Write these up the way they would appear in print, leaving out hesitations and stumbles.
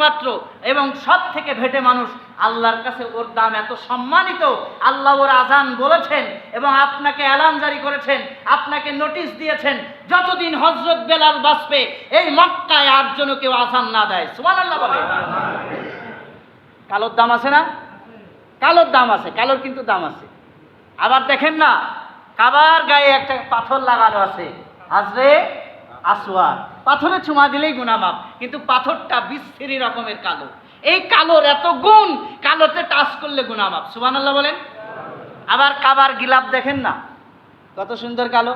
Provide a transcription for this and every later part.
পাত্র এবং সব থেকে ভেটে মানুষ, আল্লাহর কাছে ওর দাম এত সম্মানিত। আল্লাহ ওর আজান বলেছেন এবং আপনাকে এলান জারি করেছেন, আপনাকে নোটিশ দিয়েছেন, যতদিন হযরত বেলাল বাঁচবে এই মক্কায় আর যেন কেউ আজান না দেয়। সুবহানাল্লাহ বলে। কালোর দাম আছে না? কালোর দাম আছে, কালোর কিন্তু দাম আছে। আবার দেখেন না, কাবার গায়ে একটা পাথর লাগানো আছে, হাজরে আসওয়াদ। পাথরে চুমা দিলেই গুনাহ মাফ, কিন্তু পাথরটা বিশ্রী রকমের কালো। এই কালোর এত গুণ, কালোতে টাচ করলে গুনাহ মাফ। সুবহানাল্লাহ বলেন। আবার কাবার গিলাফ দেখেন না, কত সুন্দর কালো।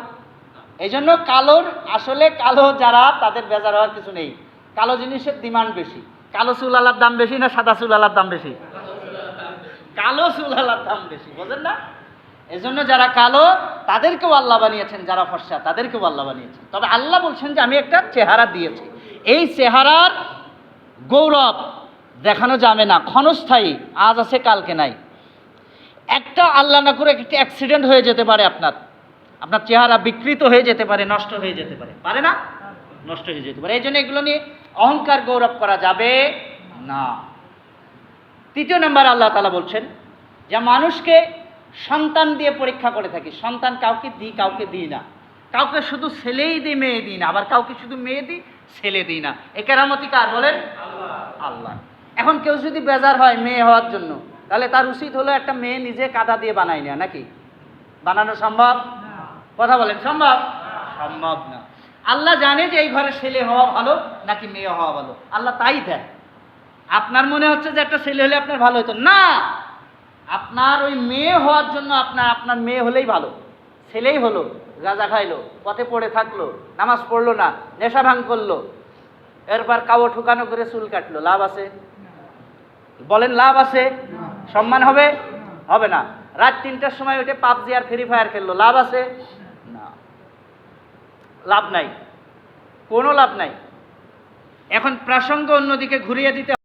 এই জন্য কালোর, আসলে কালো যারা, তাদের বেজার হওয়ার কিছু নেই। কালো জিনিসের ডিমান্ড বেশি। কালো চুলালার দাম বেশি না সাদা চুলালার দাম বেশি? কালো চুলালার দাম বেশি, বোঝেন না? এজন্য যারা কালো তাদেরকেও আল্লাহ বানিয়েছেন, যারা ফর্সা তাদেরকেও আল্লাহ বানিয়েছেন। তবে আল্লাহ বলছেন যে আমি একটা চেহারা দিয়েছি, এই চেহারার গৌরব দেখানো যাবে না, ক্ষণস্থায়ী, আজ আছে কালকে নাই। একটা আল্লাহ না করে একটা অ্যাক্সিডেন্ট হয়ে যেতে পারে, আপনার চেহারা বিকৃত হয়ে যেতে পারে, নষ্ট হয়ে যেতে পারে, পারে না? নষ্ট হয়ে যেতে পারে। এই জন্য এগুলো নিয়ে অহংকার গৌরব করা যাবে না। তৃতীয় নম্বর আল্লাহ তাআলা বলছেন যে মানুষকে সন্তান দিয়ে পরীক্ষা করে থাকি। সন্তান কাউকে দিই, কাউকে দিই না। কাউকে শুধু ছেলেই দিই, মেয়ে দিই না। আবার কাউকে শুধু মেয়ে দিই, ছেলে দিই না। এ কেরামতি কার বলেন? আল্লাহ। এখন কেউ যদি বেজার হয় মেয়ে হওয়ার জন্য, তাহলে তার উচিত হলো একটা মেয়ে নিজে কাদা দিয়ে বানাই না, নাকি? বানানো সম্ভব? কথা বলেন, সম্ভব? সম্ভব না। আল্লাহ জানে যে এই ঘরে ছেলে হওয়া ভালো নাকি মেয়ে হওয়া ভালো, আল্লাহ তাই দেন। আপনার মনে হচ্ছে যে একটা ছেলে হলে আপনার ভালো হতো না, আপনার ওই মেয়ে হওয়ার জন্য আপনার মেয়ে হলেই ভালো। ছেলেই হলো, গাঁজা খাইলো, পথে পড়ে থাকলো, নামাজ পড়লো না, নেশা ভাঙ করলো, এরপর কাবো ঠুকানো করে চুল কাটলো, লাভ আছে? বলেন লাভ আছে? সম্মান হবে? হবে না। রাত 3টার সময় উঠে পাবজি আর ফ্রি ফায়ার খেললো, লাভ আছে? না, লাভ নাই, কোনো লাভ নাই। এখন প্রাসঙ্গ অন্যদিকে ঘুরিয়ে দিতে